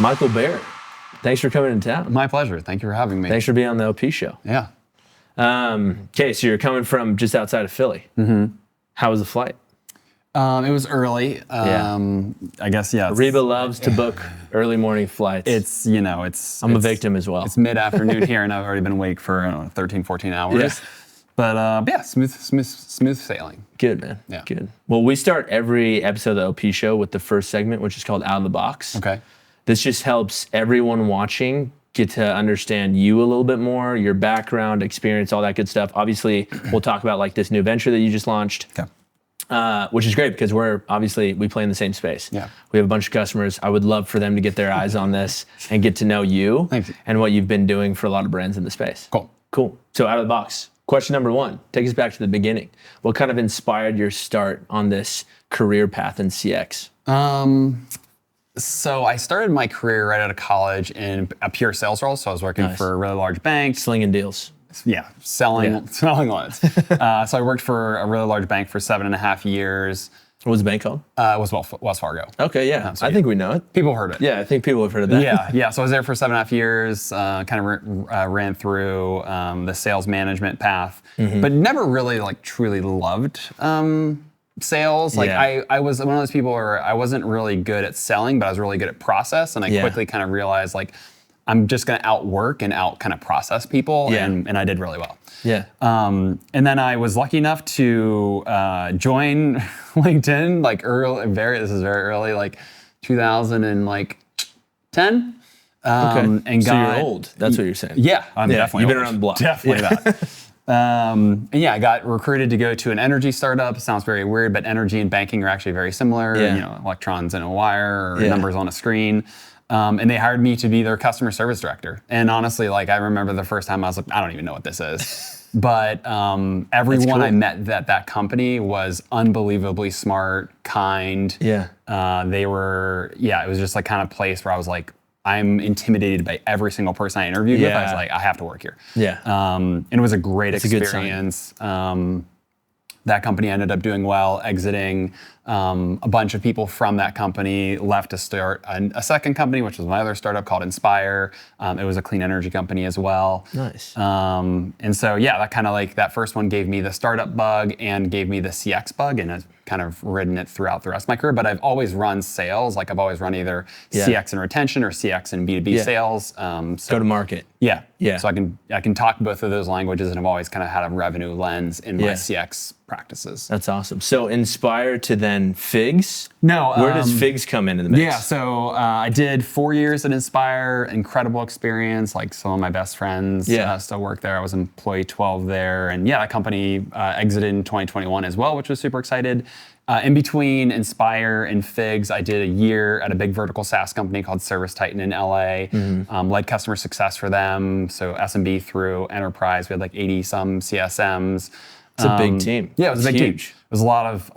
Michael Bair, thanks for coming to town. My pleasure. Thank you for having me. Thanks for being on the LP show. Yeah. Okay, so you're coming from just outside of Philly. Mm-hmm. How was the flight? It was early. I guess, yeah. Reba loves to book early morning flights. I'm a victim as well. It's mid-afternoon here, and I've already been awake for 13, 14 hours. Yeah. But yeah, smooth sailing. Good, man. Yeah. Good. Well, we start every episode of the LP show with the first segment, which is called Out of the Box. Okay. This just helps everyone watching get to understand you a little bit more, your background, experience, all that good stuff. Obviously, we'll talk about like this new venture that you just launched. Okay. Which is great because we play in the same space. Yeah. We have a bunch of customers. I would love for them to get their eyes on this and get to know you. Thank you. And what you've been doing for a lot of brands in the space. Cool. So out of the box, question number one, take us back to the beginning. What kind of inspired your start on this career path in CX? So I started my career right out of college in a pure sales role. So I was working for a really large bank. Slinging deals. Yeah, selling loans. So I worked for a really large bank for 7.5 years. What was the bank called? It was Wells Fargo. Okay, yeah. I think we know it. People heard it. Yeah, I think people have heard of that. Yeah. So I was there for 7.5 years, ran through the sales management path, but never really like truly loved sales. Like I was one of those people where I wasn't really good at selling, but I was really good at process. And I quickly kind of realized like, I'm just going to outwork and out kind of process people. And I did really well. Yeah. And then I was lucky enough to join LinkedIn like this is very early, like 2010. Okay. And so you're old. That's what you're saying. Yeah, I'm definitely You've been old. around the block. Definitely that. And yeah, I got recruited to go to an energy startup. It sounds very weird, but energy and banking are actually very similar. Yeah. Electrons in a wire or numbers on a screen. And they hired me to be their customer service director. And honestly, like I remember the first time I was like, I don't even know what this is. But everyone I met at that company was unbelievably smart, kind. Yeah. It was just like kind of place where I was like, I'm intimidated by every single person I interviewed with. I was like, I have to work here. Yeah. And it was a great experience. A good sign. That company ended up doing well, exiting. A bunch of people from that company left to start a second company, which was my other startup called Inspire. It was a clean energy company as well. Nice. And so, that kind of like that first one gave me the startup bug and gave me the CX bug, and I've kind of ridden it throughout the rest of my career. But I've always run sales. Like I've always run either CX and retention or CX and B2B sales. Go to market. Yeah. Yeah. So I can talk both of those languages, and I've always kind of had a revenue lens in my CX practices. That's awesome. So Inspire to then Figs? No. Where does Figs come into the mix? Yeah. So I did 4 years at Inspire. Incredible experience. Like some of my best friends still work there. I was employee 12 there, and that company exited in 2021 as well, which was super excited. In between Inspire and Figs, I did a year at a big vertical SaaS company called Service Titan in LA. Led customer success for them, so SMB through enterprise. We had like 80 some CSMs. It's a big team. Yeah, it was a big huge. team. It was a lot of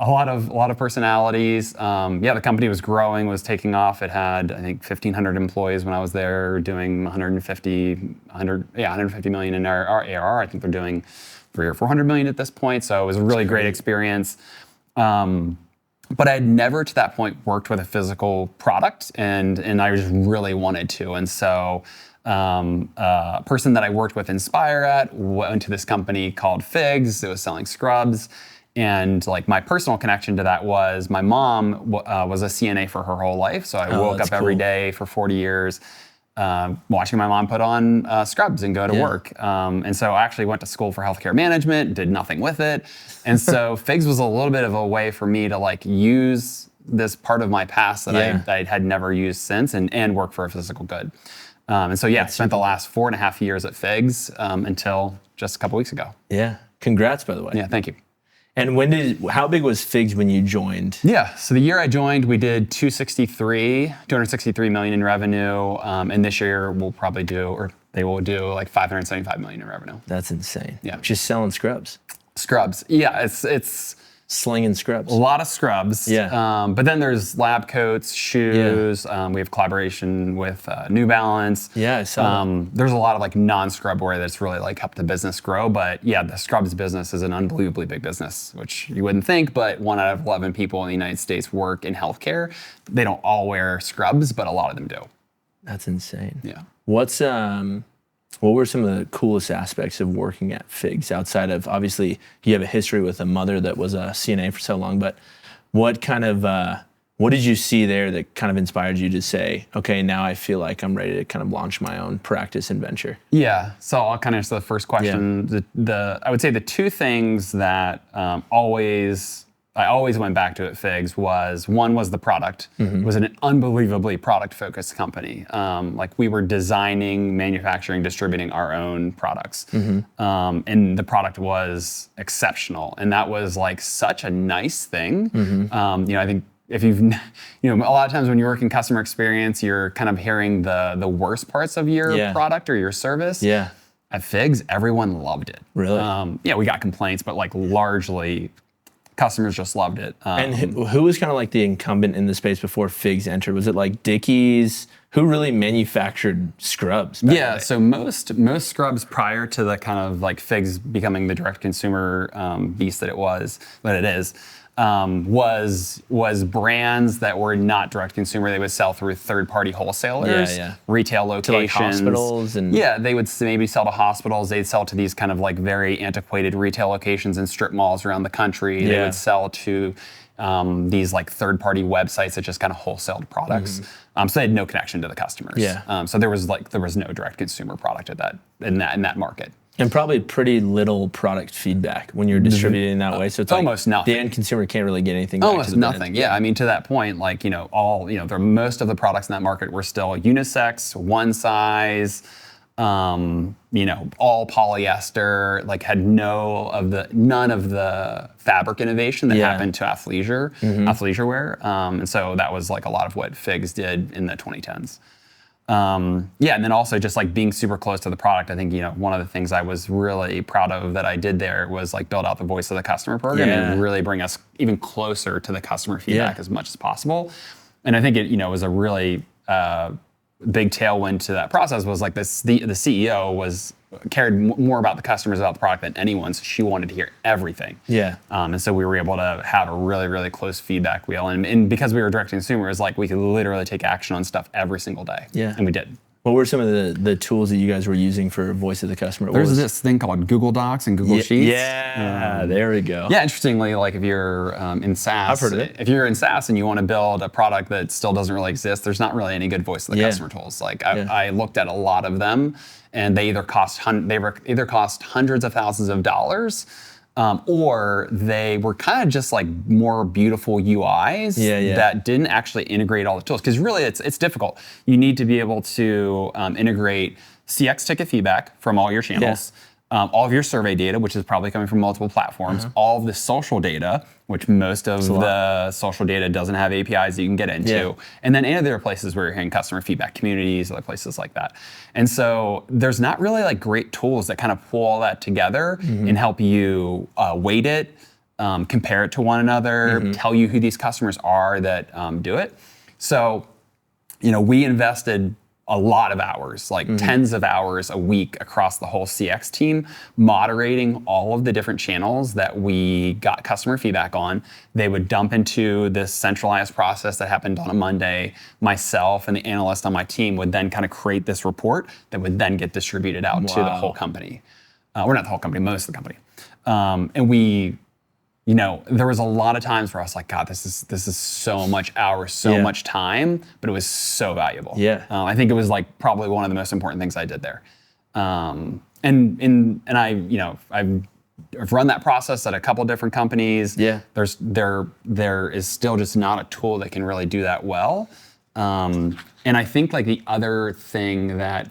personalities. The company was growing, was taking off. It had, I think, 1,500 employees when I was there, doing 150 million in our ARR. I think they're doing 300 or 400 million at this point. So it was a really great experience. But I had never to that point worked with a physical product, and I just really wanted to. And so a person that I worked with Inspire at went to this company called Figs. It was selling scrubs. And like my personal connection to that was my mom was a CNA for her whole life. So I woke up every day for 40 years watching my mom put on scrubs and go to work. And so I actually went to school for healthcare management, did nothing with it. And so Figs was a little bit of a way for me to like use this part of my past that I had never used since and work for a physical good. And so spent the last 4.5 years at Figs until just a couple weeks ago. Yeah. Congrats, by the way. Yeah, thank you. And how big was Figs when you joined? Yeah, so the year I joined, we did 263 million in revenue. And this year they will do like 575 million in revenue. That's insane. Yeah. Just selling scrubs. Scrubs. Yeah, it's slinging scrubs. A lot of scrubs. Yeah. But then there's lab coats, shoes. Yeah. We have collaboration with New Balance. Yeah, I saw that. There's a lot of like non-scrub wear that's really like helped the business grow. But the scrubs business is an unbelievably big business, which you wouldn't think. But 1 out of 11 people in the United States work in healthcare. They don't all wear scrubs, but a lot of them do. That's insane. Yeah. What were some of the coolest aspects of working at Figs outside of, obviously you have a history with a mother that was a CNA for so long, but what did you see there that kind of inspired you to say, okay, now I feel like I'm ready to kind of launch my own practice and venture? Yeah, so I'll kind of answer the first question. Yeah. I would say the two things that I always went back to at Figs one was the product. It was an unbelievably product-focused company. Like we were designing, manufacturing, distributing our own products. And the product was exceptional. And that was like such a nice thing. I think if you've, a lot of times when you work in customer experience, you're kind of hearing the worst parts of your product or your service. Yeah. At Figs, everyone loved it. Really? We got complaints, but like largely, customers just loved it. And who was kind of like the incumbent in the space before Figs entered? Was it like Dickies? Who really manufactured scrubs? Yeah, so most scrubs prior to the kind of like Figs becoming the direct consumer beast that it is, was brands that were not direct consumer. They would sell through third-party wholesalers, retail locations. To like hospitals and... Yeah, they would maybe sell to hospitals. They'd sell to these kind of like very antiquated retail locations and strip malls around the country. They would sell to these like third-party websites that just kind of wholesaled products. So they had no connection to the customers. Yeah. So there was no direct consumer product in that market. And probably pretty little product feedback when you're distributing that way. So it's almost like nothing. The end consumer can't really get anything back Almost to the nothing. brand. Yeah, I mean, to that point, like, most of the products in that market were still unisex, one size, all polyester, like had none of the fabric innovation that happened to athleisure wear. And so that was like a lot of what Figs did in the 2010s. And then also just like being super close to the product. I think, one of the things I was really proud of that I did there was like build out the voice of the customer program and really bring us even closer to the customer feedback as much as possible. And I think it, was a really big tailwind to that process was like the CEO cared more about the customers, about the product than anyone. So she wanted to hear everything. Yeah. And so we were able to have a really, really close feedback wheel. And because we were direct to consumers, like we could literally take action on stuff every single day. Yeah. And we did. What were some of the tools that you guys were using for voice of the customer? There's this thing called Google Docs and Google Sheets. Yeah, there we go. Yeah, interestingly, like if you're in SaaS, I've heard of it. If you're in SaaS and you want to build a product that still doesn't really exist, there's not really any good voice of the customer tools. Like I looked at a lot of them, and they either cost hundreds of thousands of dollars, or they were kind of just like more beautiful UIs that didn't actually integrate all the tools. Because really, it's difficult. You need to be able to integrate CX ticket feedback from all your channels, all of your survey data, which is probably coming from multiple platforms, all of the social data, which most of the social data doesn't have APIs that you can get into, and then any other places where you're hearing customer feedback, communities, other places like that. And so there's not really like great tools that kind of pull all that together and help you weight it, compare it to one another, tell you who these customers are that do it. So, we invested a lot of hours, like tens of hours a week across the whole CX team, moderating all of the different channels that we got customer feedback on. They would dump into this centralized process that happened on a Monday. Myself and the analyst on my team would then kind of create this report that would then get distributed out to the whole company. We're not the whole company, most of the company. And we, there was a lot of times where I was like, God, this is so much hours, so much time, but it was so valuable. Yeah. I think it was like probably one of the most important things I did there. And I've run that process at a couple different companies. Yeah. There is still just not a tool that can really do that well. And I think like the other thing that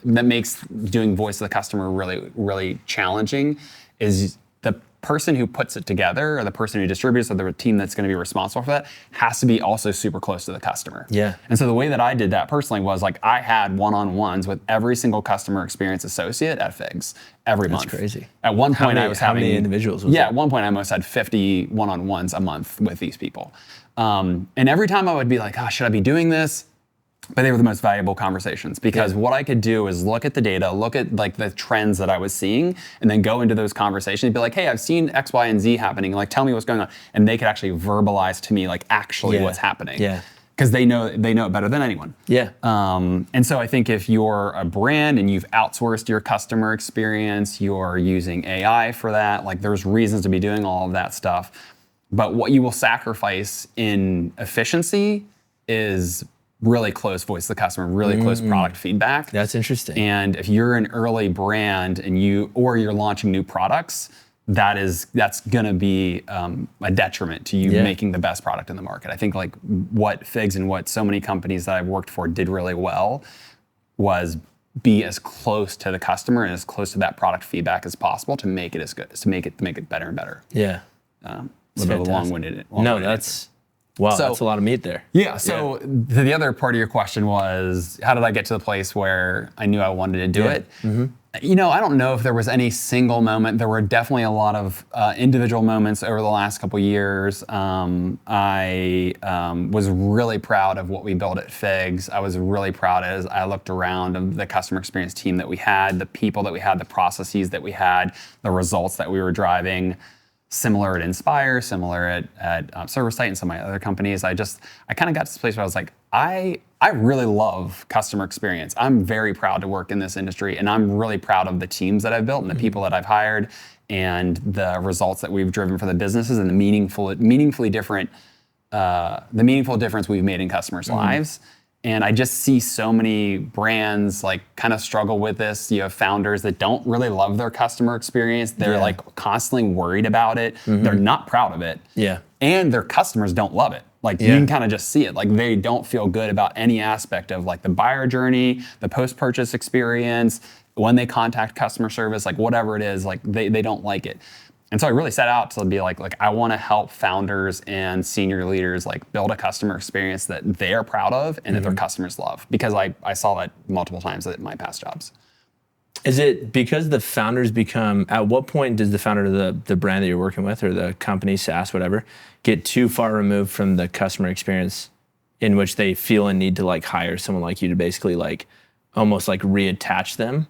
makes doing voice of the customer really, really challenging is the person who puts it together or the person who distributes or the team that's going to be responsible for that has to be also super close to the customer. Yeah. And so the way that I did that personally was like I had one-on-ones with every single customer experience associate at Figs every month. That's crazy. At one point I was having... How many individuals was at one point I almost had 50 one-on-ones a month with these people. And every time I would be like, should I be doing this? But they were the most valuable conversations because what I could do is look at the data, look at like the trends that I was seeing, and then go into those conversations and be like, hey, I've seen X, Y, and Z happening. Like, tell me what's going on. And they could actually verbalize to me like actually what's happening. Yeah. because they know it better than anyone. Yeah. And so I think if you're a brand and you've outsourced your customer experience, you're using AI for that, like there's reasons to be doing all of that stuff. But what you will sacrifice in efficiency is really close voice of the customer, really close product feedback. That's interesting. And if you're an early brand and you're launching new products, that's gonna be a detriment to you making the best product in the market. I think like what Figs and what so many companies that I've worked for did really well was be as close to the customer and as close to that product feedback as possible to make it as good, to make it better and better. Yeah. A little bit of a long-winded. No, that's a lot of meat there. Yeah. So the other part of your question was, how did I get to the place where I knew I wanted to do it? Mm-hmm. You know, I don't know if there was any single moment. There were definitely a lot of individual moments over the last couple years. I was really proud of what we built at Figs. I was really proud as I looked around of the customer experience team that we had, the people that we had, the processes that we had, the results that we were driving. Similar at Inspire, similar at ServiceSite and some of my other companies. I kind of got to this place where I was like, I really love customer experience. I'm very proud to work in this industry, and I'm really proud of the teams that I've built and the people that I've hired and the results that we've driven for the businesses and the meaningful difference we've made in customers' lives. And I just see so many brands like kind of struggle with this. You have founders that don't really love their customer experience. They're like constantly worried about it. They're not proud of it. Yeah. And their customers don't love it. Like you can kind of just see it. Like they don't feel good about any aspect of like the buyer journey, the post-purchase experience, when they contact customer service, like whatever it is, like they don't like it. And so I really set out to be like I want to help founders and senior leaders like build a customer experience that they are proud of and that their customers love, because I saw that multiple times at my past jobs. Is it because the founders at what point does the founder of the brand that you're working with or the company, SaaS, whatever, get too far removed from the customer experience in which they feel a need to like hire someone like you to basically like almost like reattach them?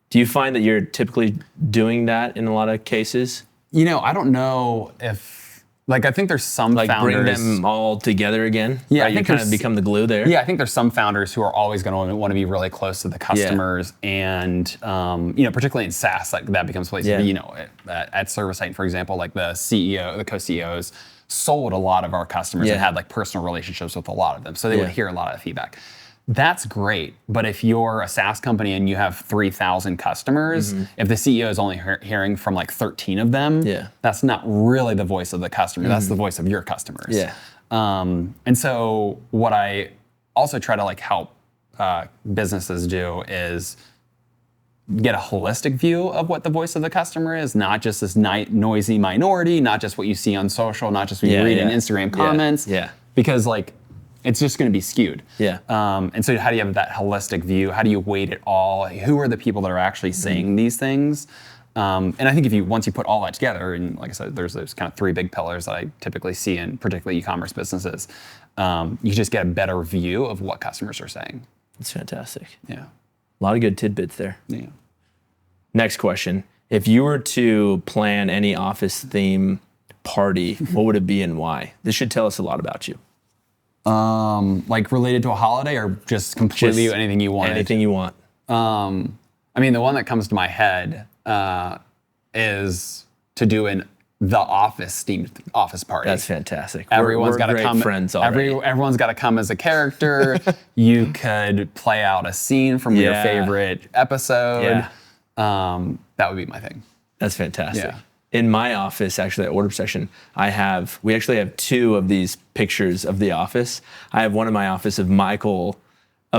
Do you find that you're typically doing that in a lot of cases? You know, I don't know if, like, I think there's some like founders. Bring them all together again? Yeah, right? You kind of become the glue there? Yeah, I think there's some founders who are always going to want to be really close to the customers. And, you know, particularly in SaaS, like that becomes a place to be, you know, at ServiceSite, for example, like the co-CEOs sold a lot of our customers and had like personal relationships with a lot of them. So they would hear a lot of feedback. That's great, but if you're a SaaS company and you have 3,000 customers, if the CEO is only hearing from like 13 of them, that's not really the voice of the customer. That's the voice of your customers. Yeah. And so what I also try to like help businesses do is get a holistic view of what the voice of the customer is, not just this noisy minority, not just what you see on social, not just what you read in Instagram comments. Because like, it's just going to be skewed. And so how do you have that holistic view? How do you weight it all? Who are the people that are actually saying these things? And I think once you put all that together, and like I said, there's kind of three big pillars that I typically see in particularly e-commerce businesses, you just get a better view of what customers are saying. That's fantastic. Yeah. A lot of good tidbits there. Yeah. Next question. If you were to plan any office theme party, what would it be and why? This should tell us a lot about you. Like related to a holiday or just completely anything you want? Anything you want. I mean, the one that comes to my head is to do the Office themed office party. That's fantastic. Everyone's got to come. Friends already. Everyone's got to come as a character. You could play out a scene from your favorite episode. That would be my thing. That's fantastic. Yeah. In my office, actually at Order Section, we actually have two of these pictures of the office. I have one in my office of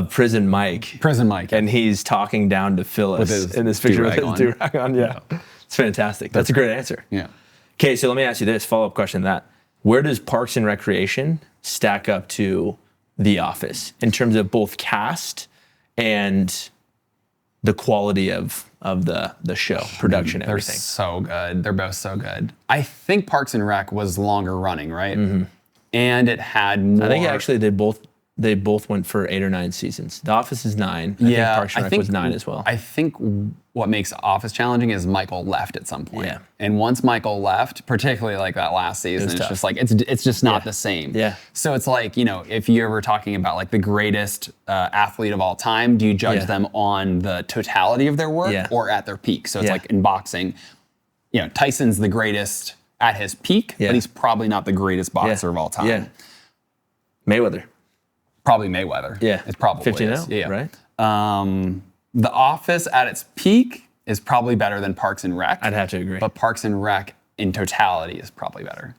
Prison Mike. Prison Mike. And he's talking down to Phyllis in this picture with his do-rag on. Yeah. It's fantastic. That's a great answer. Yeah. Okay, so let me ask you this follow-up question to that. Where does Parks and Recreation stack up to The Office in terms of both cast and the quality of the show, production, everything? They're so good. They're both so good. I think Parks and Rec was longer running, right? And it had more. I think actually they both they both went for 8 or 9 seasons. The Office is 9. I think Parks and Rec was 9 as well. I think what makes Office challenging is Michael left at some point. Yeah. And once Michael left, particularly like that last season, it's tough. just like, it's just not the same. Yeah. So it's like, if you're ever talking about like the greatest athlete of all time, do you judge them on the totality of their work or at their peak? So it's like in boxing, Tyson's the greatest at his peak, but he's probably not the greatest boxer of all time. Yeah. Mayweather. Probably Mayweather. Yeah. It's probably 15-0, yeah. right? The Office at its peak is probably better than Parks and Rec. I'd have to agree. But Parks and Rec in totality is probably better.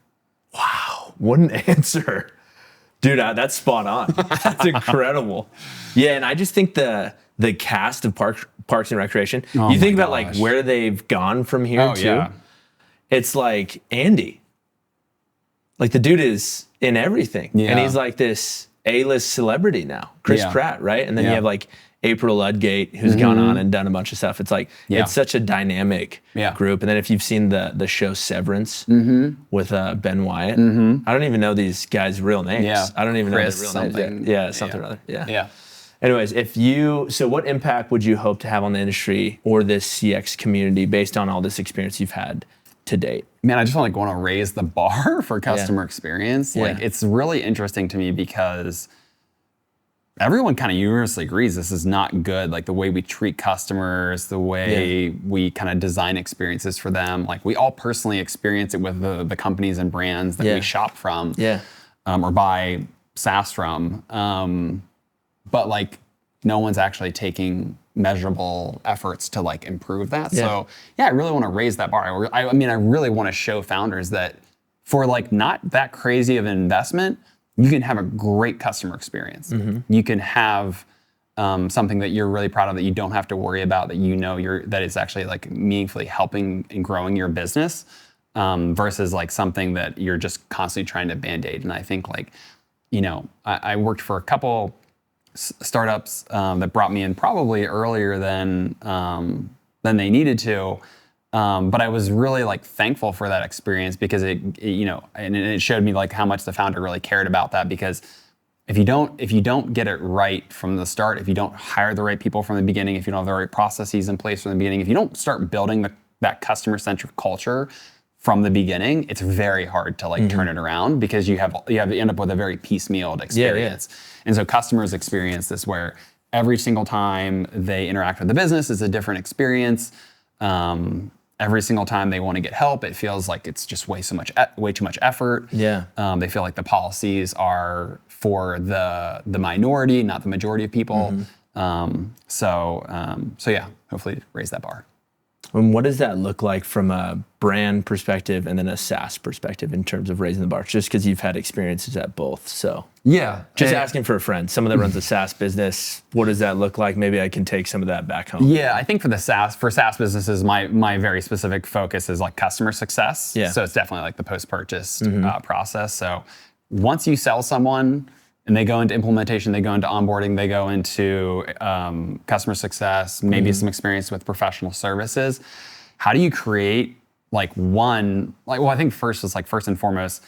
Wow, what an answer. Dude, that's spot on. That's incredible. Yeah, and I just think the cast of Parks and Recreation, you think about like where they've gone from here too. Yeah. It's like Andy. Like the dude is in everything. Yeah. And he's like this A-list celebrity now. Chris Pratt, right? And then you have like April Ludgate, who's gone on and done a bunch of stuff. It's like, it's such a dynamic group. And then if you've seen the show Severance with Ben Wyatt, I don't even know these guys' real names. Yeah. I don't even know their real names. Yeah, something or other. Yeah. Anyways, so what impact would you hope to have on the industry or this CX community based on all this experience you've had to date? Man, I just want to raise the bar for customer experience. Like, it's really interesting to me because everyone kind of universally agrees this is not good. Like the way we treat customers, the way we kind of design experiences for them. Like we all personally experience it with the companies and brands that we shop from or buy SaaS from. But like no one's actually taking measurable efforts to like improve that. So I really want to raise that bar. I really want to show founders that for like not that crazy of an investment, you can have a great customer experience. You can have something that you're really proud of that you don't have to worry about, that that is actually like meaningfully helping and growing your business versus like something that you're just constantly trying to band-aid. And I think like, I worked for a couple startups that brought me in probably earlier than they needed to. But I was really like thankful for that experience because it showed me like how much the founder really cared about that. Because if you don't get it right from the start, if you don't hire the right people from the beginning, if you don't have the right processes in place from the beginning, if you don't start building that customer-centric culture from the beginning, it's very hard to like turn it around because you end up with a very piecemealed experience. And so customers experience this where every single time they interact with the business is a different experience. Every single time they want to get help, it feels like it's just way too much effort. Yeah. They feel like the policies are for the minority, not the majority of people. So hopefully raise that bar. And what does that look like from a brand perspective and then a SaaS perspective in terms of raising the bar? Just because you've had experiences at both, so. Yeah. Just asking for a friend, someone that runs a SaaS business, what does that look like? Maybe I can take some of that back home. Yeah, I think for SaaS businesses, my very specific focus is like customer success. Yeah. So it's definitely like the post-purchase process. So once you sell someone and they go into implementation, they go into onboarding, they go into customer success, maybe some experience with professional services. How do you create I think first and foremost,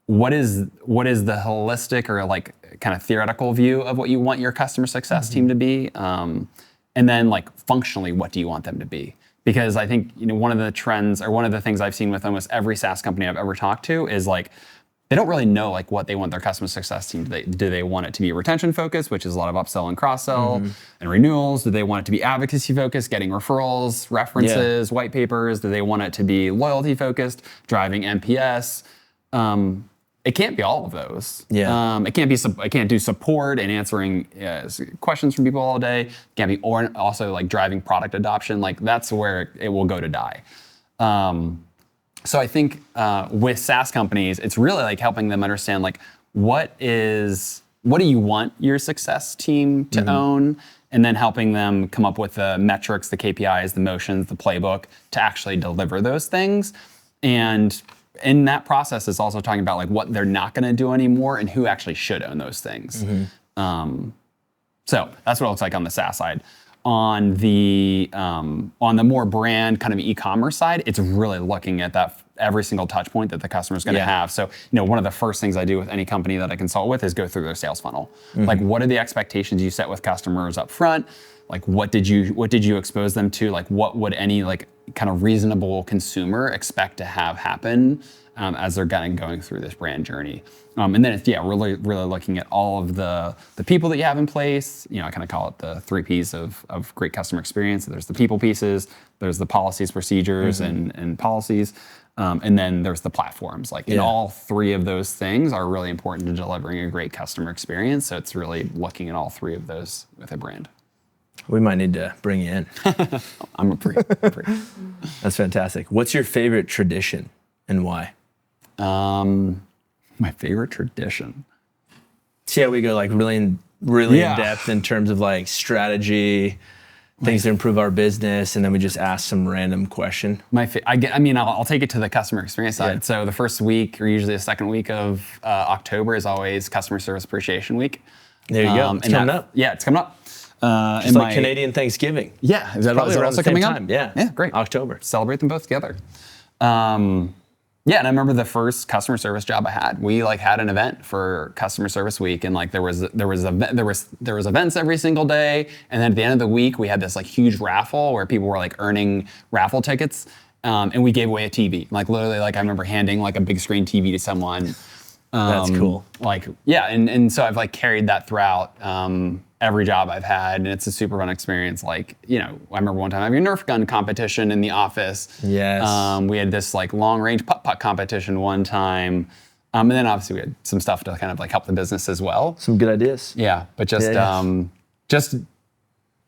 what is the holistic or like kind of theoretical view of what you want your customer success team to be? And then like functionally, what do you want them to be? Because I think, one of the trends or one of the things I've seen with almost every SaaS company I've ever talked to is like, they don't really know like what they want their customer success team. Do they want it to be retention focused, which is a lot of upsell and cross-sell and renewals? Do they want it to be advocacy focused, getting referrals, references, white papers? Do they want it to be loyalty focused, driving NPS? It can't be all of those. Yeah. It can't do support and answering questions from people all day. It can't be also like driving product adoption. Like that's where it will go to die. So I think with SaaS companies, it's really like helping them understand like what do you want your success team to own, and then helping them come up with the metrics, the KPIs, the motions, the playbook to actually deliver those things. And in that process, it's also talking about like what they're not going to do anymore and who actually should own those things. So that's what it looks like on the SaaS side. on the more brand kind of e-commerce side, it's really looking at that every single touch point that the customer is going to have. So, one of the first things I do with any company that I consult with is go through their sales funnel. Like, what are the expectations you set with customers up front? Like, what did you expose them to? Like, what would any like kind of reasonable consumer expect to have happen as they're going through this brand journey? And then it's really looking at all of the people that you have in place. I kind of call it the 3 Ps of great customer experience. There's the people pieces, there's the policies, procedures, and policies, and then there's the platforms. Like, and all 3 of those things are really important to delivering a great customer experience. So it's really looking at all 3 of those with a brand. We might need to bring you in. I'm a pre. That's fantastic. What's your favorite tradition and why? My favorite tradition. See how we go like really in depth in terms of like strategy, things to improve our business, and then we just ask some random question. I'll take it to the customer experience side. So the first week, or usually the second week of October, is always Customer Service Appreciation Week. There you go. It's coming up. Yeah, it's coming up. Just like Canadian Thanksgiving. Yeah, is that also coming up? Yeah, great. October. Celebrate them both together. And I remember the first customer service job I had. We like had an event for Customer Service Week, and like there was events every single day. And then at the end of the week, we had this like huge raffle where people were like earning raffle tickets, and we gave away a TV. Like literally, like I remember handing like a big screen TV to someone. That's cool. And so I've like carried that throughout every job I've had, and it's a super fun experience. Like, I remember one time having a Nerf gun competition in the office. Yes. We had this like long range putt competition one time, and then obviously we had some stuff to kind of like help the business as well. Some good ideas. Yeah, but just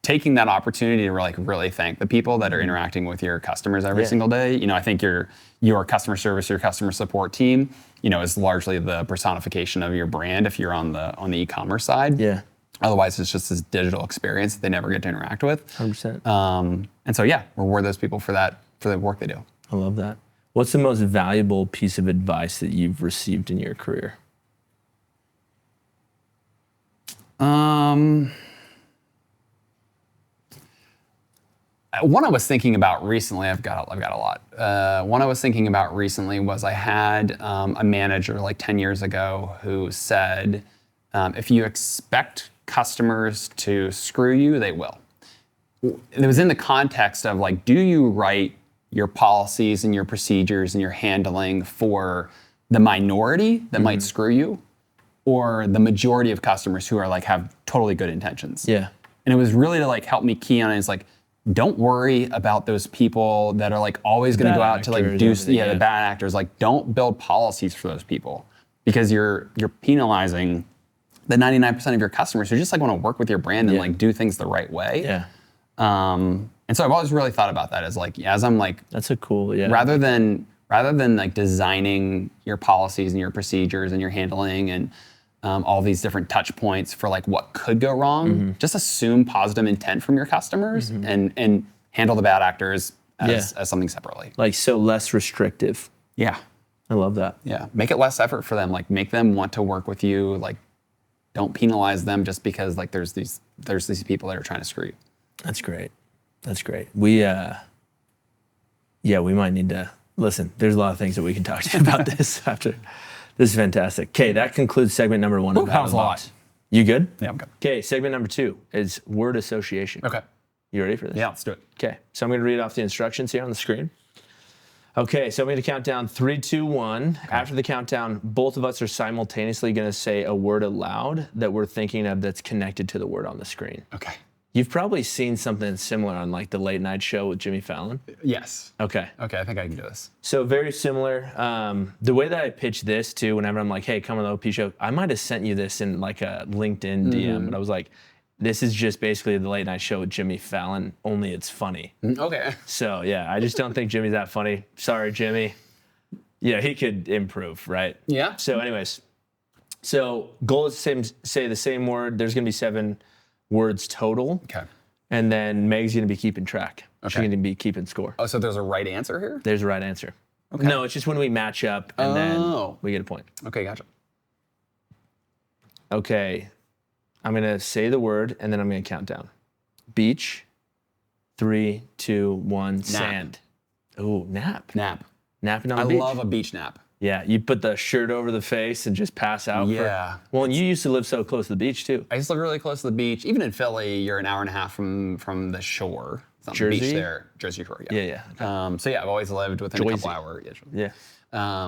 taking that opportunity to like really thank the people that are interacting with your customers every single day. I think your customer service, your customer support team, is largely the personification of your brand if you're on the e-commerce side. Yeah. Otherwise, it's just this digital experience that they never get to interact with. 100%. And so, reward those people for the work they do. I love that. What's the most valuable piece of advice that you've received in your career? One I was thinking about recently, I've got a lot. One I was thinking about recently was I had a manager like 10 years ago who said, if you expect customers to screw you, they will. It was in the context of like, do you write your policies and your procedures and your handling for the minority that might screw you, or the majority of customers who are like have totally good intentions? Yeah. And it was really to like help me key on it. It's like, don't worry about those people that are like always going to go out to like do the bad actors. Like, don't build policies for those people, because you're penalizing the 99% of your customers who just like want to work with your brand and like do things the right way. Yeah. And so I've always really thought about that as I'm like, that's a cool, rather than like designing your policies and your procedures and your handling and all these different touch points for like what could go wrong, just assume positive intent from your customers and handle the bad actors as something separately. Like, so less restrictive. Yeah. I love that. Yeah. Make it less effort for them. Like, make them want to work with you. Like, don't penalize them just because like there's these people that are trying to screw you. That's great. That's great. We might need to listen. There's a lot of things that we can talk to you about this after. This is fantastic. Okay, that concludes segment number 1. That was a lot. You good? Yeah, I'm good. Okay, segment number 2 is word association. Okay. You ready for this? Yeah, let's do it. Okay, so I'm going to read off the instructions here on the screen. Okay, so I'm going to count down 3, 2, 1. Okay. After the countdown, both of us are simultaneously going to say a word aloud that we're thinking of that's connected to the word on the screen. Okay. You've probably seen something similar on like the late night show with Jimmy Fallon. Yes. Okay. Okay, I think I can do this. So very similar. The way that I pitch this too, whenever I'm like, hey, come on the OP show, I might have sent you this in like a LinkedIn DM, but I was like, this is just basically the late night show with Jimmy Fallon, only it's funny. Okay. So yeah, I just don't think Jimmy's that funny. Sorry, Jimmy. Yeah, he could improve, right? Yeah. So anyways, goal is say the same word. There's gonna be 7 words total. Okay. And then Meg's gonna be keeping track. Okay. She's gonna be keeping score. Oh, so there's a right answer here? There's a right answer. Okay. No, it's just when we match up and then we get a point. Okay, gotcha. Okay, I'm gonna say the word and then I'm gonna count down. Beach, 3, 2, 1, sand. Oh, nap. Nap. Napping on I the beach. love a beach nap. Yeah, you put the shirt over the face and just pass out. Yeah. Well, and you used to live so close to the beach too. I used to live really close to the beach. Even in Philly, you're an hour and a half from the shore. It's not the Jersey? beach there. Jersey Shore, yeah. Yeah. Okay. So yeah, I've always lived within a Jersey. couple hours. Yeah. I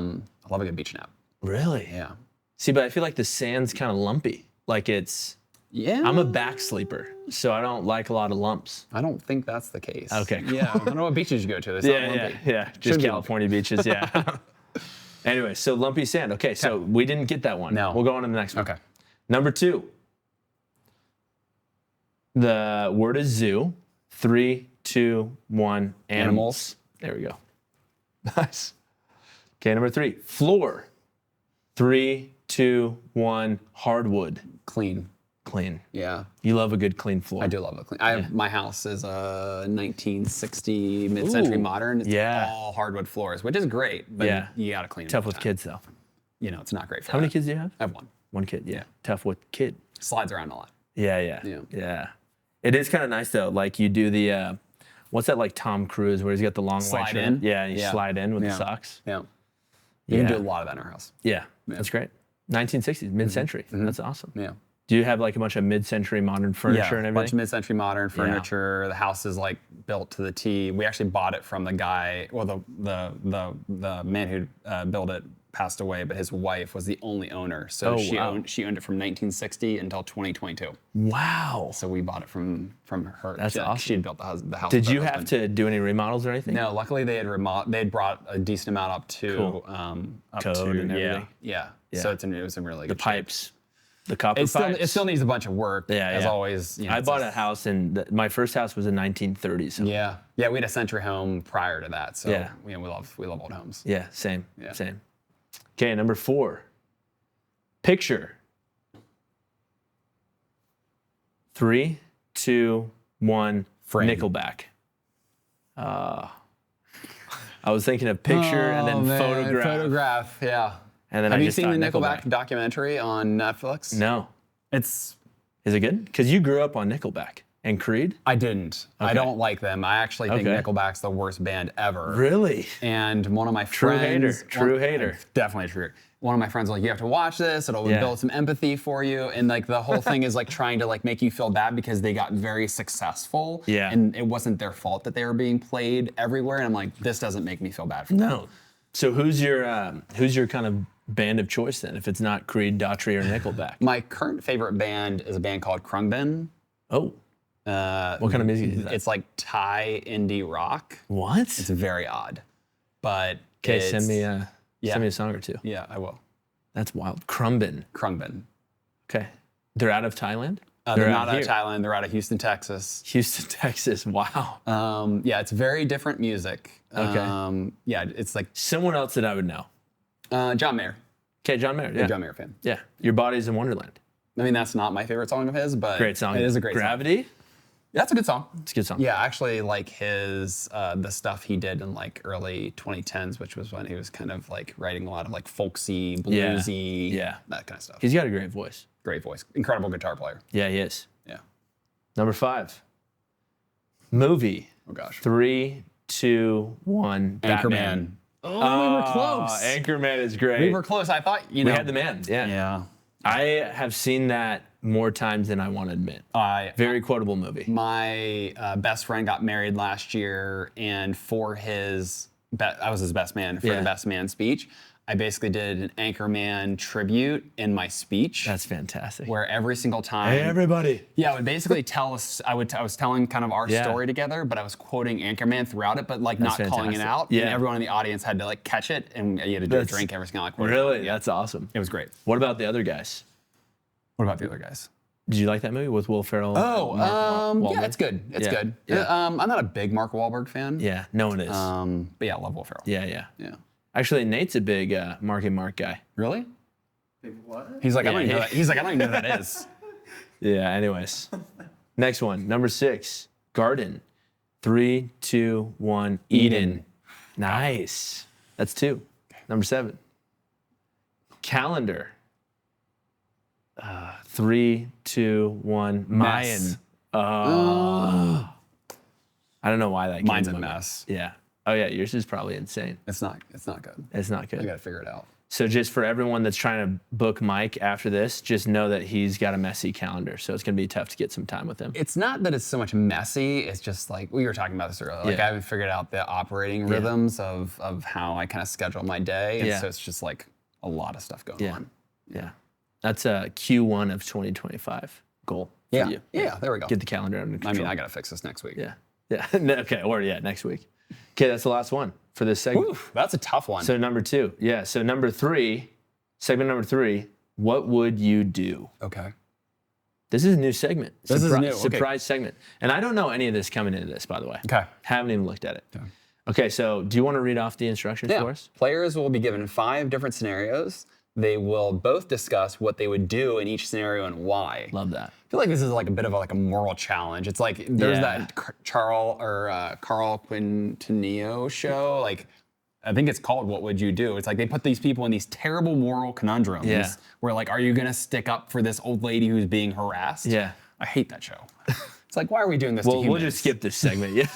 love a good beach nap. Really? Yeah. See, but I feel like the sand's kind of lumpy. Like Yeah. I'm a back sleeper, so I don't like a lot of lumps. I don't think that's the case. Okay, cool. Yeah. I don't know what beaches you go to. They sound lumpy. Yeah. Just Shouldn't be California beaches, yeah. Anyway, so lumpy sand. Okay, so we didn't get that one. No. We'll go on to the next one. Okay. Number 2. The word is zoo. 3, 2, 1, animals. There we go. Nice. Okay, number 3, floor. 3, 2, 1, hardwood. Clean. Clean. Yeah. You love a good clean floor. I do love a clean. My house is a 1960 mid-century Ooh, modern. It's yeah. all hardwood floors, which is great, but Yeah. you got to clean them. Tough all with the time. kids though. You know, it's not great for How many that. kids do you have? I have one. One kid, yeah. Tough with kid. Slides around a lot. Yeah. It is kind of nice though. Like you do the, what's that like Tom Cruise where he's got the long white Slide shirt? in? Yeah, and you Yeah. slide in with the Yeah. socks. Yeah. You can Yeah. do a lot of that in our house. Yeah, that's great. 1960s, mid-century. That's awesome. Yeah. Do you have like a bunch of mid-century modern furniture and a everything? bunch of mid-century modern furniture. The house is like built to the T. We actually bought it from the guy. Well, the man who built it passed away, but his wife was the only owner. So she owned it from 1960 until 2022. Wow. So we bought it from her. That's awesome. She had built the house. Did with her you have husband. to do any remodels or anything? No, luckily they had brought a decent amount up to Cool. up Code to and everything. Yeah. Yeah. So it was in really The good shape. pipes, the copper pipes. It still needs a bunch of work. Yeah, as yeah. always. You know, I it's bought a- a house and my first house was in 1930s. So Yeah, we had a century home prior to that, so Yeah. we love old homes. yeah, same. Yeah. Same. Okay, number 4. Picture. 3, 2, 1. Frame. Nickelback. I was thinking of picture and then photograph. Photograph, yeah. And then Have I you just seen the thought Nickelback documentary on Netflix? No. It's. Is it good? Because you grew up on Nickelback and Creed. I didn't. I Okay. don't like them. I actually think Okay. Nickelback's the worst band ever. Really? And one of my True friends, hater. True hater. definitely true. One of my friends was like, you have to watch this. It'll Yeah. build some empathy for you. And like the whole thing is like trying to like make you feel bad because they got very successful. Yeah. And it wasn't their fault that they were being played everywhere. And I'm like, this doesn't make me feel bad for them. No. So who's your kind of band of choice then? If it's not Creed, Daughtry, or Nickelback? My current favorite band is a band called Krungbin. Oh. What kind of music is that? It's like Thai indie rock. What? It's very odd, but Okay, it's- send me a song or two. Yeah, I will. That's wild. Krumbin. Krungbin. Okay. They're out of Thailand? They're not out here. of Thailand. They're out of Houston, Texas. Houston, Texas. Wow. Yeah, it's very different music. Okay. Yeah, it's like Someone else that I would know. John Mayer. Okay, John Mayer. Big Yeah. John Mayer fan. Yeah. Your Body's in Wonderland. I mean, that's not my favorite song of his, but Great song. It is a great song. Gravity? Yeah, that's a good song. It's a good song. Yeah, I actually like his the stuff he did in like early 2010s, which was when he was kind of like writing a lot of like folksy, bluesy, Yeah. that kind of stuff. He's got a great voice. Great voice, incredible guitar player. Yeah, he is. Yeah. Number 5. Movie. Oh gosh. 3, 2, 1. Batman. Anchorman. Oh, we were close. Anchorman is great. We were close. I thought We had the man. Yeah. Yeah. I have seen that more times than I want to admit. Very quotable movie. My best friend got married last year, and for his, I was his best man for Yeah. the best man speech. I basically did an Anchorman tribute in my speech. That's fantastic. Where every single time, Hey, everybody. yeah, I would basically tell us. I was telling kind of our Yeah. story together, but I was quoting Anchorman throughout it, but like That's not calling it fantastic. out. Yeah. And everyone in the audience had to like catch it, and you had to do a drink every single time. Really? That's awesome. It was great. What about the other guys? What about the other guys? Did you like that movie with Will Ferrell? Oh, and Mark yeah, Wahlberg? it's good. It's Yeah. good. Yeah. I'm not a big Mark Wahlberg fan. Yeah, no one is. But yeah, I love Will Ferrell. yeah. Yeah. Actually, Nate's a big Marky Mark guy. Really? Big what? He's like, I Yeah, don't even know yeah. that. He's like, I don't even know who that is. Yeah, anyways. Next one, number 6, garden. 3, 2, 1, Eden. Nice. That's 2. Number 7, calendar. 3, 2, 1, Mayan. Mess. I don't know why that. Mine's a came to my mind. mess. Yeah. Oh yeah, yours is probably insane. It's not good. It's not I good. got to figure it out. So just for everyone that's trying to book Mike after this, just know that he's got a messy calendar. So it's going to be tough to get some time with him. It's not that it's so much messy. It's just like we were talking about this earlier. Like I haven't figured out the operating rhythms of how I kind of schedule my day. And so it's just like a lot of stuff going on. Yeah. That's a Q1 of 2025 goal for you. Yeah, there we go. Get the calendar under control. I mean, I got to fix this next week. Yeah. Okay. Or next week. Okay, that's the last one for this segment. Oof, that's a tough one. So number 2. Yeah. So number 3, segment number 3, what would you do? Okay. This is a new segment. This is new. Okay. Surprise segment. And I don't know any of this coming into this, by the way. Okay. Haven't even looked at it. Okay, so do you want to read off the instructions for us? Players will be given 5 different scenarios. They will both discuss what they would do in each scenario and why. Love that. I feel like this is like a bit of a moral challenge. It's like there's that Carl Quintanillo show. Like I think it's called "What Would You Do?" It's like they put these people in these terrible moral conundrums. Where like, are you gonna stick up for this old lady who's being harassed? Yeah. I hate that show. It's like, why are we doing this? to humans? We'll just skip this segment. Yeah.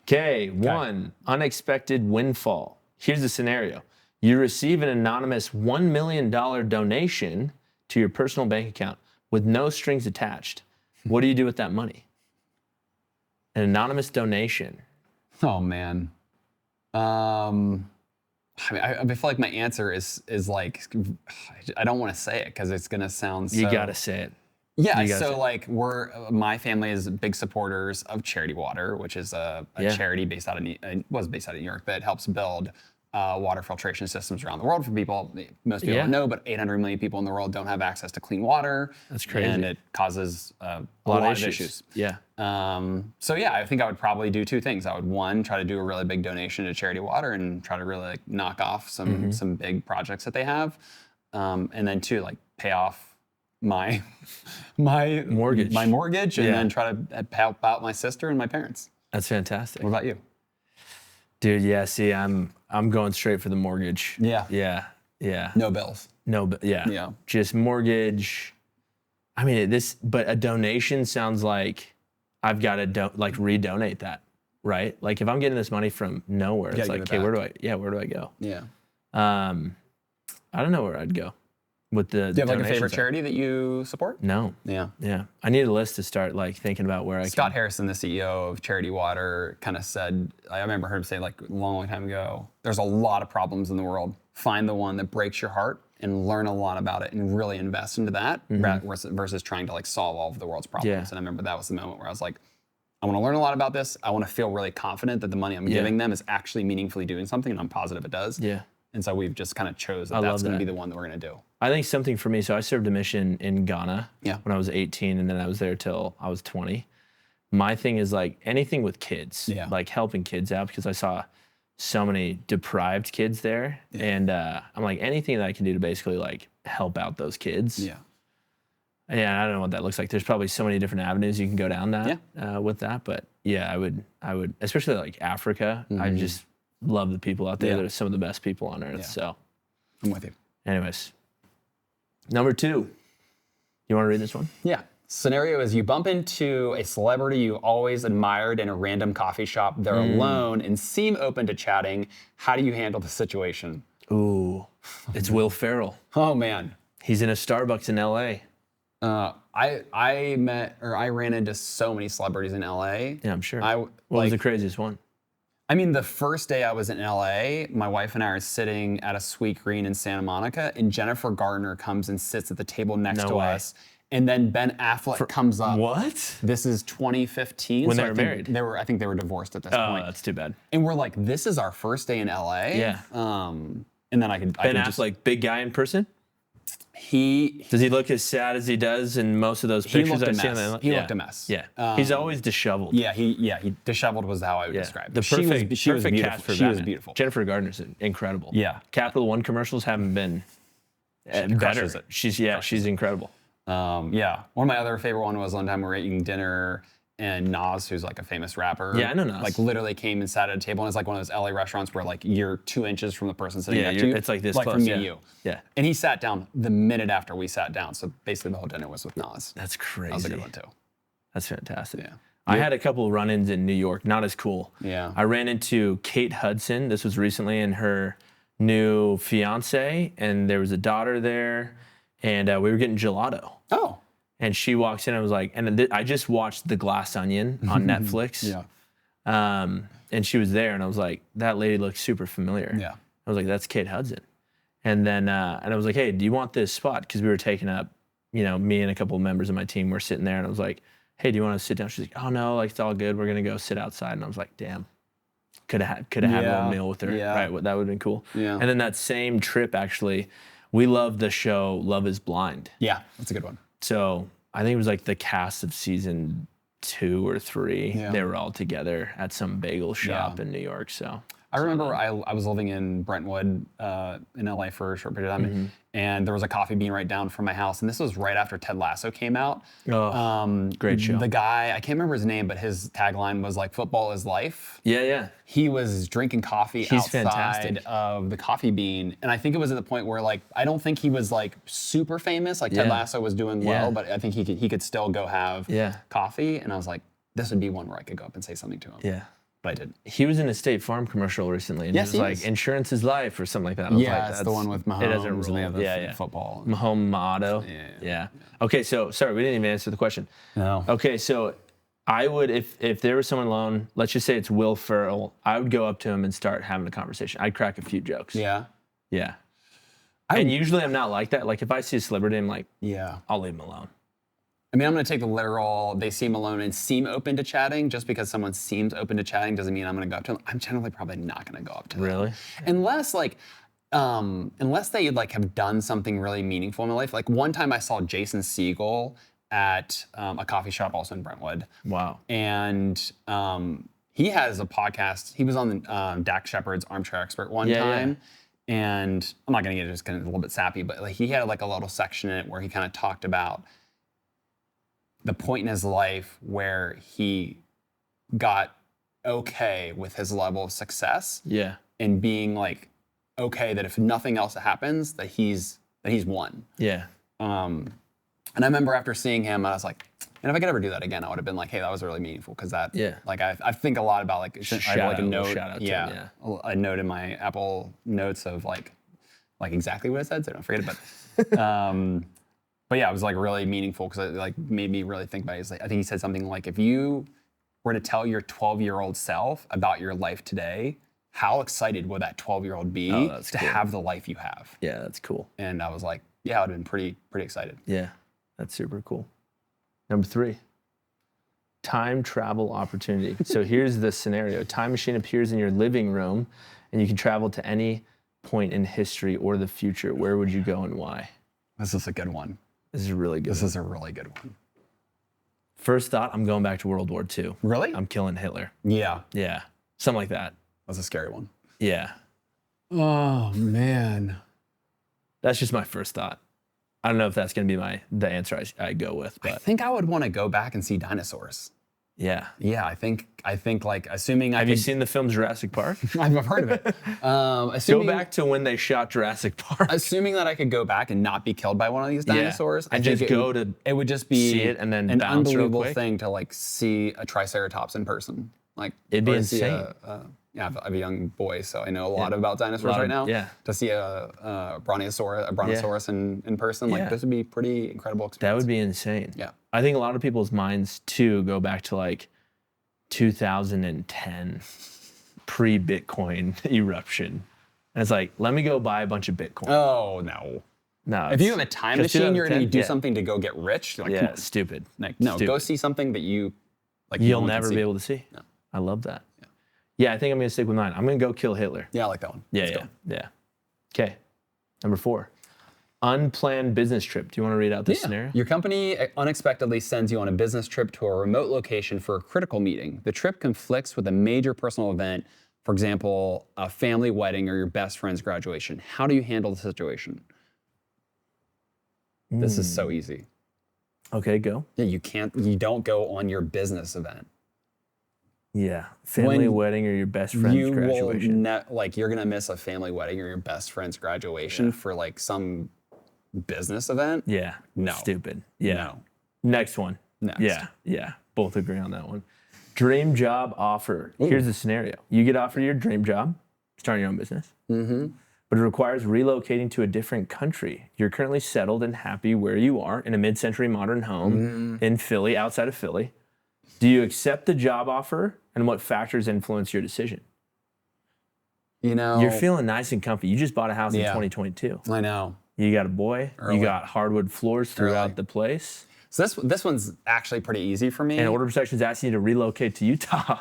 Okay. 1, unexpected windfall. Here's the scenario. You receive an anonymous $1 million donation to your personal bank account with no strings attached. What do you do with that money? An anonymous donation. Oh man. I mean, I feel like my answer is like, I don't want to say it because it's gonna sound so. You gotta say it. Yeah, so like my family is big supporters of Charity Water, which is a charity based out of New York that helps build water filtration systems around the world for people. Most people don't know, but 800 million people in the world don't have access to clean water. That's crazy. And it causes a lot of issues. Yeah. So yeah, I think I would probably do 2 things. I would, 1, try to do a really big donation to Charity Water and try to really like knock off some big projects that they have. And then 2, like pay off my mortgage and then try to help out my sister and my parents. That's fantastic. What about you? Dude, yeah, see, I'm going straight for the mortgage. Yeah. No bills. Yeah. Just mortgage. I mean, but a donation sounds like I've got to redonate that, right? Like if I'm getting this money from nowhere, it's like, okay, where do I go? Yeah. I don't know where I'd go with the. Do you have like a favorite charity that you support? No. Yeah. I need a list to start like thinking about where Scott Harrison, the CEO of Charity Water, kind of said, I remember heard him say like a long time ago, there's a lot of problems in the world. Find the one that breaks your heart and learn a lot about it and really invest into that versus trying to like solve all of the world's problems. Yeah. And I remember that was the moment where I was like, I want to learn a lot about this. I want to feel really confident that the money I'm giving them is actually meaningfully doing something, and I'm positive it does. Yeah. And so we've just kind of chose that's going to be the one that we're going to do. I think something for me, so I served a mission in Ghana when I was 18, and then I was there till I was 20. My thing is like anything with kids, like helping kids out, because I saw so many deprived kids there. And I'm like, anything that I can do to basically like help out those kids. Yeah, I don't know what that looks like. There's probably so many different avenues you can go down that with that. But yeah, I would, especially like Africa. I just love the people out there. They're some of the best people on earth. So I'm with you. Anyways, number 2. You want to read this one? Yeah. Scenario is you bump into a celebrity you always admired in a random coffee shop. They're alone and seem open to chatting. How do you handle the situation? Ooh, it's Will Ferrell. Oh man. He's in a Starbucks in LA. I ran into so many celebrities in LA. Yeah, I'm sure. What was the craziest one? I mean, the first day I was in LA, my wife and I are sitting at a Sweet Green in Santa Monica, and Jennifer Gardner comes and sits at the table next to us. And then Ben Affleck comes up. What? This is 2015. When they were married? I think they were divorced at this point. Oh, that's too bad. And we're like, this is our first day in LA. Yeah. And then Ben Affleck, big guy in person? Does he look as sad as he does in most of those pictures I've seen? He looked a mess. Yeah. He's always disheveled. Yeah, he disheveled was how I would describe it. She was cast for She was beautiful. Jennifer Gardner's incredible. Yeah. Capital One commercials haven't been better. She's incredible. One of my other favorite one was one time we were eating dinner and Nas, who's like a famous rapper. Yeah, I know Nas. Like literally came and sat at a table, and it's like one of those LA restaurants where like you're 2 inches from the person sitting next to you. It's like this like close. From me and you. Yeah. And he sat down the minute after we sat down. So basically the whole dinner was with Nas. That's crazy. That was a good one too. That's fantastic. Yeah. I had a couple of run-ins in New York, not as cool. Yeah. I ran into Kate Hudson. This was recently, and her new fiance, and there was a daughter there, and we were getting gelato. Oh. And she walks in, and I was like, and I just watched The Glass Onion on Netflix. Yeah. And she was there, and I was like, that lady looks super familiar. Yeah. I was like, that's Kate Hudson. And then, and I was like, hey, do you want this spot? Because we were taking up, me and a couple of members of my team were sitting there, and I was like, hey, do you want to sit down? She's like, oh no, like it's all good. We're gonna go sit outside. And I was like, damn, could have had a little meal with her. Yeah. Right, that would have been cool. Yeah. And then that same trip, actually, we loved the show Love Is Blind. Yeah, that's a good one. So I think it was like the cast of season 2 or 3. Yeah. They were all together at some bagel shop Yeah. in New York. So I remember I was living in Brentwood, in LA for a short period of time, and there was a Coffee Bean right down from my house. And this was right after Ted Lasso came out. Great show. The guy, I can't remember his name, but his tagline was like, "Football is life." Yeah. He was drinking coffee He's outside fantastic. of the Coffee Bean. And I think it was at the point where, like, I don't think he was like super famous, like Ted Yeah. Lasso was doing well, Yeah. but I think he could still go have Yeah. coffee. And I was like, this would be one where I could go up and say something to him. Yeah. But I didn't. He was in a State Farm commercial recently, and Yes, he was he like, is. "Insurance is life" or something like that. I was Yeah, like, it's the "That's- one with Mahomes It doesn't and they roll. have the Yeah. football. Mahomes auto. Yeah. Okay, so sorry, we didn't even answer the question. No. Okay, so I would, if there was someone alone, let's just say it's Will Ferrell, I would go up to him and start having a conversation. I'd crack a few jokes. Yeah. Yeah. And usually I'm not like that. Like if I see a celebrity, I'm like, Yeah. I'll leave him alone. I mean, I'm going to take the literal, they seem alone and seem open to chatting. Just because someone seems open to chatting doesn't mean I'm going to go up to them. I'm generally probably not going to go up to them. Really? Unless unless they like have done something really meaningful in their life. Like one time I saw Jason Segel at a coffee shop also in Brentwood. Wow. And he has a podcast. He was on Dak Shepard's Armchair Expert one time. And I'm not going to get just kind of a little bit sappy, but like he had like a little section in it where he kind of talked about the point in his life where he got okay with his level of success. Yeah. And being like okay that if nothing else happens, that he's won. Yeah. And I remember after seeing him, I was like, and if I could ever do that again, I would have been like, hey, that was really meaningful because that, like, I think a lot about like, I have like a note, a note in my Apple Notes of like exactly what it said, so don't forget it. But yeah, it was like really meaningful because it like made me really think about it. It's like, I think he said something like, if you were to tell your 12-year-old self about your life today, how excited would that 12-year-old be to have the life you have? Yeah, that's cool. And I was like, yeah, I would have been pretty excited. Yeah, that's super cool. Number 3, time travel opportunity. So here's the scenario. Time machine appears in your living room and you can travel to any point in history or the future. Where would you go and why? This is a good one. This is a really good This is a really good one. First thought, I'm going back to World War II. Really? I'm killing Hitler. Yeah. Yeah, something like that. That's a scary one. Yeah. Oh, man. That's just my first thought. I don't know if that's going to be the answer I go with, but I think I would want to go back and see dinosaurs. yeah. Yeah, I think like assuming Have you seen the film Jurassic Park? I've heard of it. Go back to when they shot Jurassic Park. Assuming that I could go back and not be killed by one of these dinosaurs, and I think it would just be see it and then an bounce real unbelievable quick. thing to like see a Triceratops in person. Like It'd be or to see insane. I have a young boy, so I know a lot about dinosaurs right now. Yeah. To see a brontosaurus in person, like this would be pretty incredible experience. That would be insane. Yeah. I think a lot of people's minds too go back to like 2010 pre-Bitcoin eruption. And it's like, let me go buy a bunch of Bitcoin. Oh no. No. If you have a time machine, you're going to do something to go get rich. Like, come on. Stupid. Like, no, Stupid. go see something that you like. You'll no one can never see. be able to see. No. I love that. Yeah, I think I'm going to stick with mine. I'm going to go kill Hitler. Yeah, I like that one. Let's go. Yeah. Okay. Number 4. Unplanned business trip. Do you want to read out this scenario? Your company unexpectedly sends you on a business trip to a remote location for a critical meeting. The trip conflicts with a major personal event, for example, a family wedding or your best friend's graduation. How do you handle the situation? This is so easy. Okay, go. Yeah, you don't go on your business event. Yeah. Family wedding or your best friend's graduation. You're going to miss a family wedding or your best friend's graduation for like some business event. Yeah. No. Stupid. Yeah. No. Next one. Next. Yeah. both agree on that one. Dream job offer. Here's the scenario. You get offered your dream job, starting your own business, but it requires relocating to a different country. You're currently settled and happy where you are in a mid-century modern home in Philly, outside of Philly. Do you accept the job offer, and what factors influence your decision? You know, You're feeling nice and comfy. You just bought a house in 2022. I know. You got a boy. Early. You got hardwood floors throughout the place. So this one's actually pretty easy for me. And Order Protection is asking you to relocate to Utah.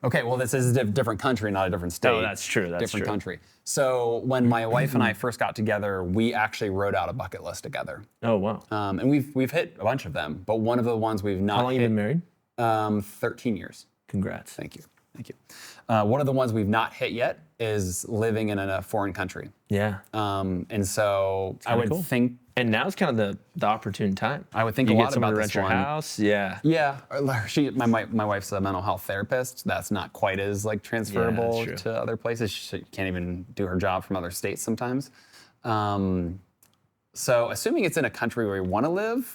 Okay, well, this is a different country, not a different state. Oh, that's true. That's different true. country. So when my wife and I first got together, we actually wrote out a bucket list together. Oh, wow. And we've hit a bunch of them, but one of the ones we've not How long hit, have you been married? 13 years. Congrats. Thank you. One of the ones we've not hit yet is living in a foreign country. Yeah. And so I would think, And now's kind of the opportune time. I would think you a get lot someone about to this rent your one. house. Yeah. Yeah, my wife's a mental health therapist. That's not quite as like transferable true. to other places. She can't even do her job from other states sometimes. So assuming it's in a country where we want to live,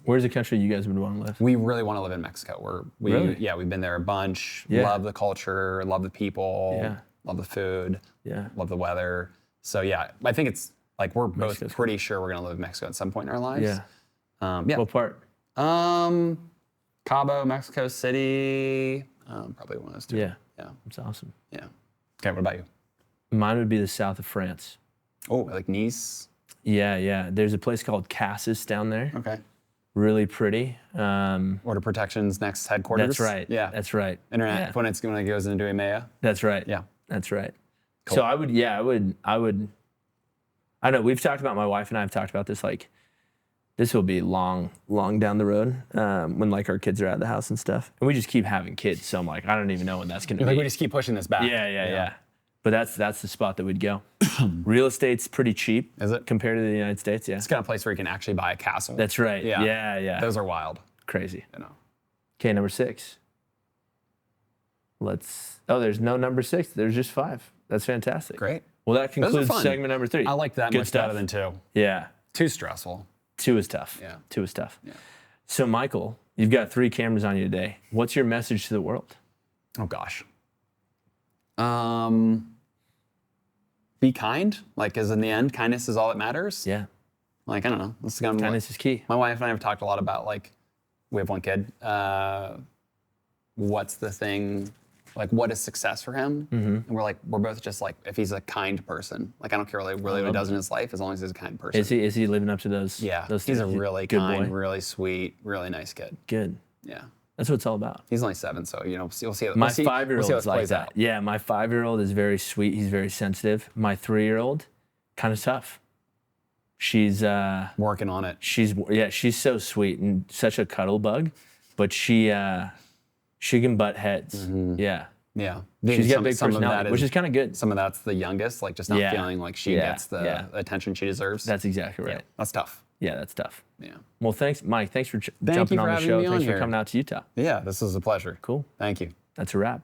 Where's the country you guys would want to live? we really want to live in Mexico. Really? Yeah, we've been there a bunch. Yeah. Love the culture, love the people, Yeah. love the food, Yeah. love the weather. So yeah, I think it's like we're both Mexico's pretty sure we're gonna live in Mexico at some point in our lives. Yeah. Yeah. What part? Cabo, Mexico City, probably one of those two. Yeah. Yeah. That's awesome. Yeah. Okay, what about you? Mine would be the south of France. Oh, like Nice? Yeah. There's a place called Cassis down there. Okay. Really pretty. Order Protection's next headquarters? That's right. Yeah. That's right. Internet, Yeah. when it goes into EMEA? That's right. Yeah. That's right. Cool. So I would, I know we've talked about, my wife and I have talked about this, like, this will be long down the road when like our kids are out of the house and stuff. And we just keep having kids. So I'm like, I don't even know when that's going to be. Like we just keep pushing this back. Yeah. But that's the spot that we'd go. Real estate's pretty cheap. Is it? Compared to the United States, yeah. It's kind of place where you can actually buy a castle. That's right. Yeah. Those are wild. Crazy. You know. Okay, number 6. There's no number 6. There's just 5. That's fantastic. Great. Well, that Those are concludes fun. segment number 3. I like that Good much stuff. better than 2. Yeah. 2's stressful. 2 is tough. Yeah. 2 is tough. Yeah. So, Michael, you've got 3 cameras on you today. What's your message to the world? Oh gosh. Be kind. Like, as in the end, kindness is all that matters. Yeah. Like, I don't know. This is kind of Kindness is key. My wife and I have talked a lot about, like, we have one kid. What's the thing? Like, what is success for him? And we're both just like, if he's a kind person, like, I don't care really what he does in his life, as long as he's a kind person. Is he living up to those? Yeah. Those He's a things? really Good kind, boy. really sweet, really nice kid. Good. Yeah. That's what it's all about. He's only 7, so, you know, we'll see. My we'll see 5-year-old how is it like plays that. out. Yeah, my 5-year-old is very sweet. He's very sensitive. My 3-year-old, kind of tough. She's Working on it. she's so sweet and such a cuddle bug, but she can butt heads. Yeah. Yeah. She's got big Some of that personality, which is kind of good. Some of that's the youngest, like just not Yeah. feeling like she Yeah. gets the Yeah. attention she deserves. That's exactly right. That's tough. Yeah, that's tough. Yeah. Well, thanks, Mike. Thanks for you jumping for on the having show. me on Thanks for here. coming out to Utah. Yeah, this is a pleasure. Cool. Thank you. That's a wrap.